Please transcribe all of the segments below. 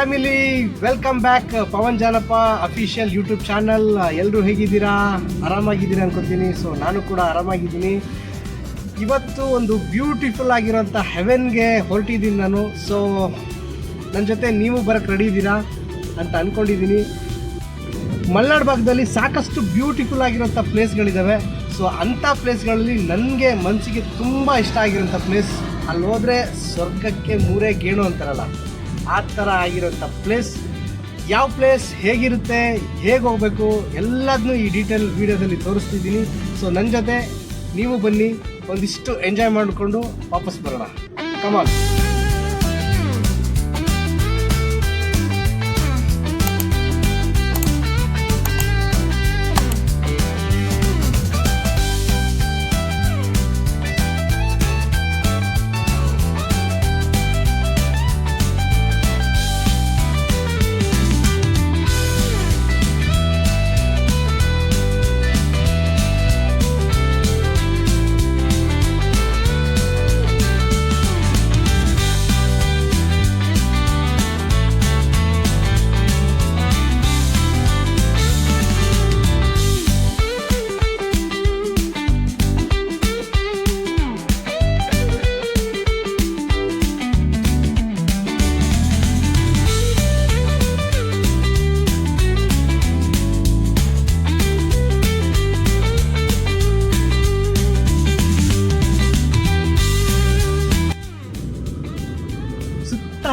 Family, welcome back Pavan Janappa official YouTube channel. ಎಲ್ಲರೂ ಹೇಗಿದ್ದೀರಾ? ಆರಾಮಾಗಿದ್ದೀರಾ ಅನ್ಕೋತೀನಿ. ಸೊ ನಾನು ಕೂಡ ಆರಾಮಾಗಿದ್ದೀನಿ. ಇವತ್ತು ಒಂದು ಬ್ಯೂಟಿಫುಲ್ ಆಗಿರೋಂಥ ಹೆವೆನ್ಗೆ ಹೊರಟಿದ್ದೀನಿ ನಾನು. ಸೊ ನನ್ನ ಜೊತೆ ನೀವು ಬರೋಕ್ಕೆ ರೆಡಿ ಇದ್ದೀರಾ ಅಂತ ಅಂದ್ಕೊಂಡಿದ್ದೀನಿ. ಮಲೆನಾಡು ಭಾಗದಲ್ಲಿ ಸಾಕಷ್ಟು ಬ್ಯೂಟಿಫುಲ್ ಆಗಿರೋಂಥ ಪ್ಲೇಸ್ಗಳಿದ್ದಾವೆ. ಸೊ ಅಂಥ ಪ್ಲೇಸ್ಗಳಲ್ಲಿ ನನಗೆ ಮನಸ್ಸಿಗೆ ತುಂಬ ಇಷ್ಟ ಆಗಿರೋಂಥ ಪ್ಲೇಸ್, ಅಲ್ಲಿ ಹೋದರೆ ಸ್ವರ್ಗಕ್ಕೆ ಮೂರೇ ಗೇಣು ಅಂತಾರಲ್ಲ, ಆ ಥರ ಆಗಿರೋಂಥ ಪ್ಲೇಸ್. ಯಾವ ಪ್ಲೇಸ್, ಹೇಗಿರುತ್ತೆ, ಹೇಗೆ ಹೋಗಬೇಕು, ಎಲ್ಲದನ್ನೂ ಈ ಡೀಟೇಲ್ ವೀಡಿಯೋದಲ್ಲಿ ತೋರಿಸ್ತಿದ್ದೀನಿ. ಸೊ ನನ್ನ ಜೊತೆ ನೀವು ಬನ್ನಿ, ಒಂದಿಷ್ಟು ಎಂಜಾಯ್ ಮಾಡಿಕೊಂಡು ವಾಪಸ್ ಬರೋಣ. ಕಮಾನ್.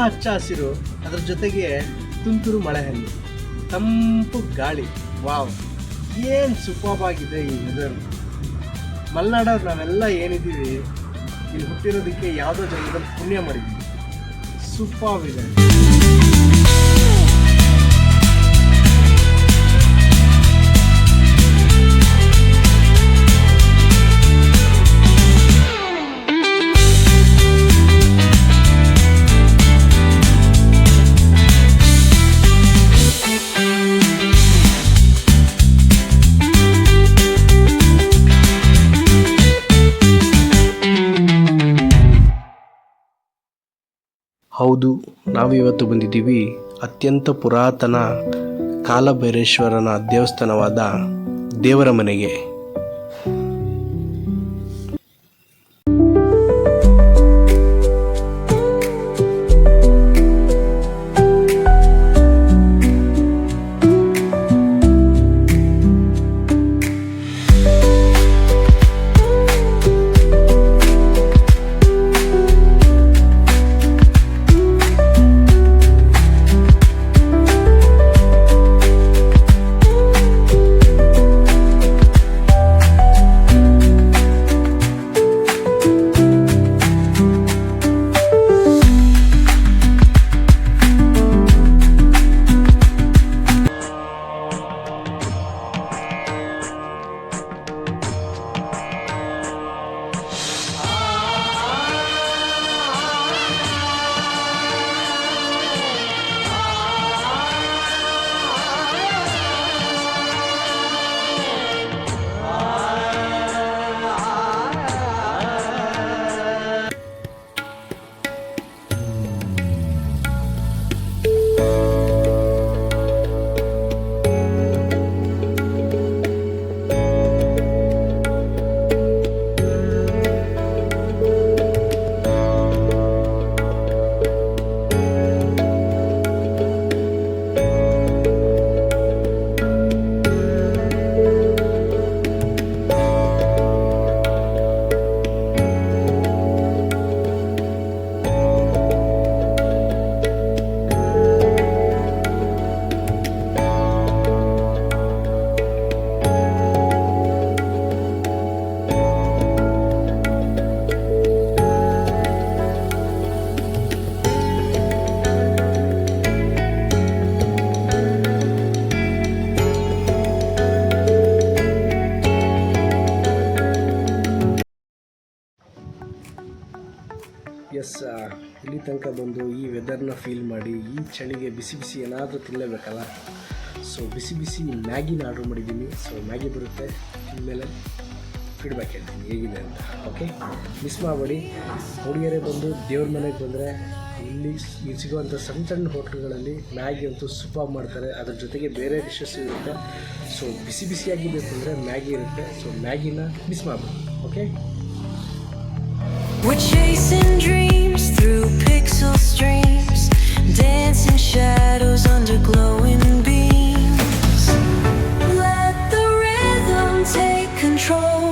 ಹಚ್ಚ ಹಸಿರು, ಅದರ ಜೊತೆಗೆ ತುಂತುರು ಮಳೆ ಹನಿ, ತಂಪು ಗಾಳಿ. ವಾವ್, ಏನು ಸೂಪರ್ಬ್ ಆಗಿದೆ ಈ ವೆದರ್. ಮಲೆನಾಡವ್ರು ನಾವೆಲ್ಲ ಏನಿದ್ದೀವಿ, ಇಲ್ಲಿ ಹುಟ್ಟಿರೋದಕ್ಕೆ ಯಾವುದೋ ಜನ್ಮದಲ್ಲಿ ಪುಣ್ಯ ಮಾಡಿದ್ದೀವಿ. ಸೂಪರ್ಬ್ ಇದೆ. ಹೌದು, ನಾವಿವತ್ತು ಬಂದಿದ್ದೀವಿ ಅತ್ಯಂತ ಪುರಾತನ ಕಾಲಭೈರೇಶ್ವರನ ದೇವಸ್ಥಾನವಾದ ದೇವರ ಮನೆಗೆ. ಎಸ್, ಇಲ್ಲಿ ತನಕ ಬಂದು ಈ ವೆದರ್ನ ಫೀಲ್ ಮಾಡಿ, ಈ ಚಳಿಗೆ ಬಿಸಿ ಬಿಸಿ ಏನಾದರೂ ತಿನ್ನಲೇಬೇಕಲ್ಲ. ಸೊ ಬಿಸಿ ಬಿಸಿ ಮ್ಯಾಗಿನ ಆರ್ಡ್ರ್ ಮಾಡಿದ್ದೀನಿ. ಸೊ ಮ್ಯಾಗಿ ಬರುತ್ತೆ, ಇನ್ಮೇಲೆ ಫೀಡ್ಬ್ಯಾಕ್ ಹೇಳ್ತೀನಿ ಹೇಗಿದೆ ಅಂತ. ಓಕೆ, ಮಿಸ್ ಮಾಡಬೇಡಿ. ಹುಡುಗಿಯರೇ ಬಂದು ದೇವ್ರ ಮನೆಗೆ ಬಂದರೆ ಇಲ್ಲಿ ಸಿಗುವಂಥ ಸಣ್ಣ ಸಣ್ಣ ಹೋಟ್ಲ್ಗಳಲ್ಲಿ ಮ್ಯಾಗಿ ಅಂತೂ ಸೂಪರ್ ಮಾಡ್ತಾರೆ. ಅದ್ರ ಜೊತೆಗೆ ಬೇರೆ ಡಿಶಸ್ ಇರುತ್ತೆ. ಸೊ ಬಿಸಿ ಬಿಸಿಯಾಗಿ ಬೇಕು ಅಂದರೆ ಮ್ಯಾಗಿ ಇರುತ್ತೆ. ಸೊ ಮ್ಯಾಗಿನ ಮಿಸ್ ಮಾಡಬೇಕು. Okay, we're chasing dreams through pixel streams, dancing shadows under glowing beams. Let the rhythm take control,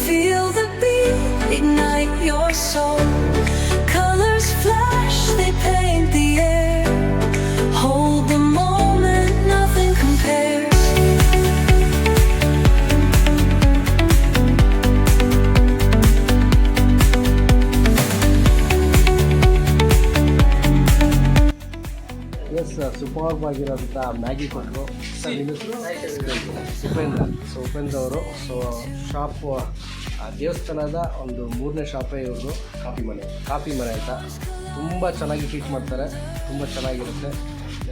feel the beat, ignite your soul. Colors flash, they paint the air, hold the moment, nothing compares. Superb ಆಗಿರೋಂಥ Maggi ಕೊಟ್ಟರು. Sir ನಿಮ್ಮ Upendra. So Upendra ಅವರು shop ದೇವಸ್ಥಾನದ ಒಂದು 3ನೇ ಶಾಪೇ ಇವ್ರದ್ದು. Coffee ಮನೆ ಅಂತ ತುಂಬ ಚೆನ್ನಾಗಿ ಟ್ರೀಟ್ ಮಾಡ್ತಾರೆ. ತುಂಬ ಚೆನ್ನಾಗಿರುತ್ತೆ.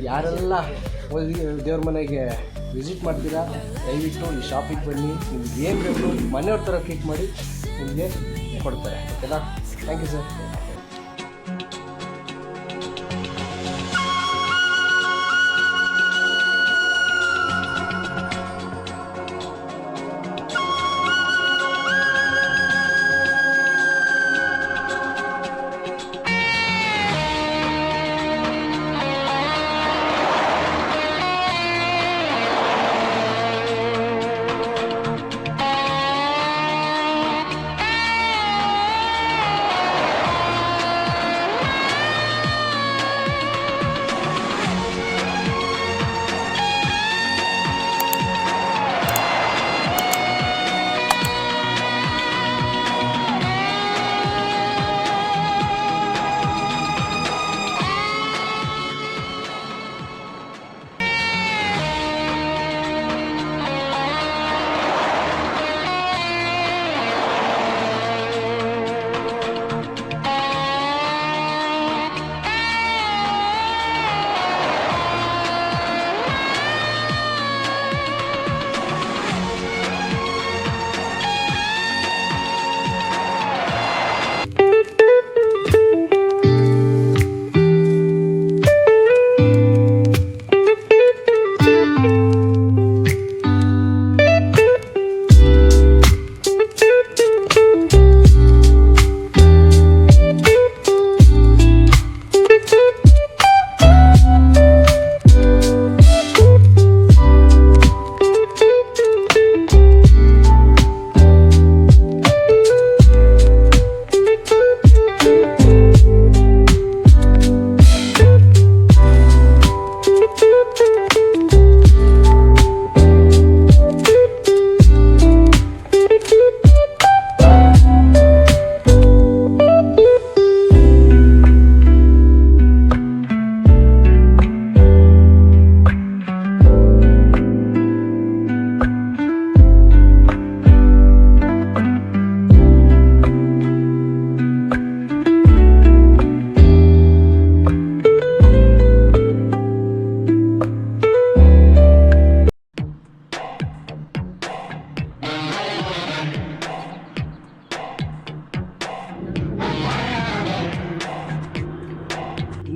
ಯಾರೆಲ್ಲ ದೇವ್ರ ಮನೆಗೆ ವಿಸಿಟ್ ಮಾಡ್ತೀರಾ ದಯವಿಟ್ಟು ಈ ಶಾಪಿಗೆ ಬನ್ನಿ. ನಿಮ್ಗೆ ಏನು ಬೇಕು ಮನೆಯವ್ರ ಥರ ಟ್ರೀಟ್ ಮಾಡಿ ನಿಮಗೆ ಕೊಡ್ತಾರೆ. ಓಕೆನಾ? Thank you sir.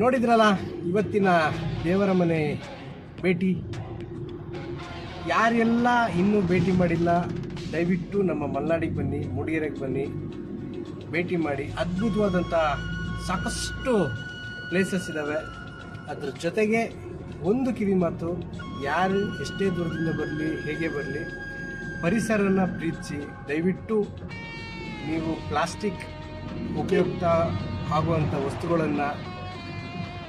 ನೋಡಿದ್ರಲ್ಲ ಇವತ್ತಿನ ದೇವರ ಮನೆ ಭೇಟಿ. ಯಾರೆಲ್ಲ ಇನ್ನೂ ಭೇಟಿ ಮಾಡಿಲ್ಲ ದಯವಿಟ್ಟು ನಮ್ಮ ಮಲೆನಾಡಿಗೆ ಬನ್ನಿ, ಮೂಡಿಗೆರೆಗೆ ಬನ್ನಿ, ಭೇಟಿ ಮಾಡಿ. ಅದ್ಭುತವಾದಂಥ ಸಾಕಷ್ಟು ಪ್ಲೇಸಸ್ ಇದ್ದಾವೆ. ಅದ್ರ ಜೊತೆಗೆ ಒಂದು ಕಿವಿ ಮಾತು, ಯಾರು ಎಷ್ಟೇ ದೂರದಿಂದ ಬರಲಿ, ಹೇಗೆ ಬರಲಿ, ಪರಿಸರನ ಪ್ರೀತಿಸಿ. ದಯವಿಟ್ಟು ನೀವು ಪ್ಲಾಸ್ಟಿಕ್ ಉಪಯುಕ್ತ ಆಗುವಂಥ ವಸ್ತುಗಳನ್ನು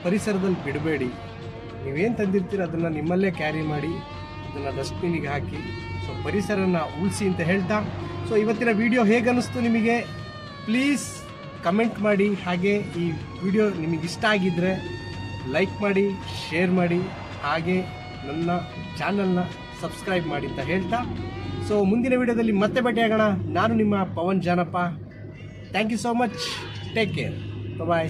ಪರಿಸರದಲ್ಲಿ ಬಿಡಬೇಡಿ. ನೀವೇನು ತಂದಿರ್ತೀರ ಅದನ್ನು ನಿಮ್ಮಲ್ಲೇ ಕ್ಯಾರಿ ಮಾಡಿ, ಅದನ್ನು ಡಸ್ಟ್ಬಿನ್ನಿಗೆ ಹಾಕಿ. ಸೊ ಪರಿಸರನ ಉಳಿಸಿ ಅಂತ ಹೇಳ್ತಾ, ಸೊ ಇವತ್ತಿನ ವಿಡಿಯೋ ಹೇಗೆ ಅನ್ನಿಸ್ತು ನಿಮಗೆ ಪ್ಲೀಸ್ ಕಮೆಂಟ್ ಮಾಡಿ. ಹಾಗೆ ಈ ವಿಡಿಯೋ ನಿಮಗಿಷ್ಟ ಆಗಿದ್ದರೆ ಲೈಕ್ ಮಾಡಿ, ಶೇರ್ ಮಾಡಿ, ಹಾಗೆ ನನ್ನ ಚಾನಲ್ನ ಸಬ್ಸ್ಕ್ರೈಬ್ ಮಾಡಿ ಅಂತ ಹೇಳ್ತಾ, ಸೊ ಮುಂದಿನ ವಿಡಿಯೋದಲ್ಲಿ ಮತ್ತೆ ಭೇಟಿಯಾಗೋಣ. ನಾನು ನಿಮ್ಮ Pavan Janappa. Thank you so much. Take care. Bye.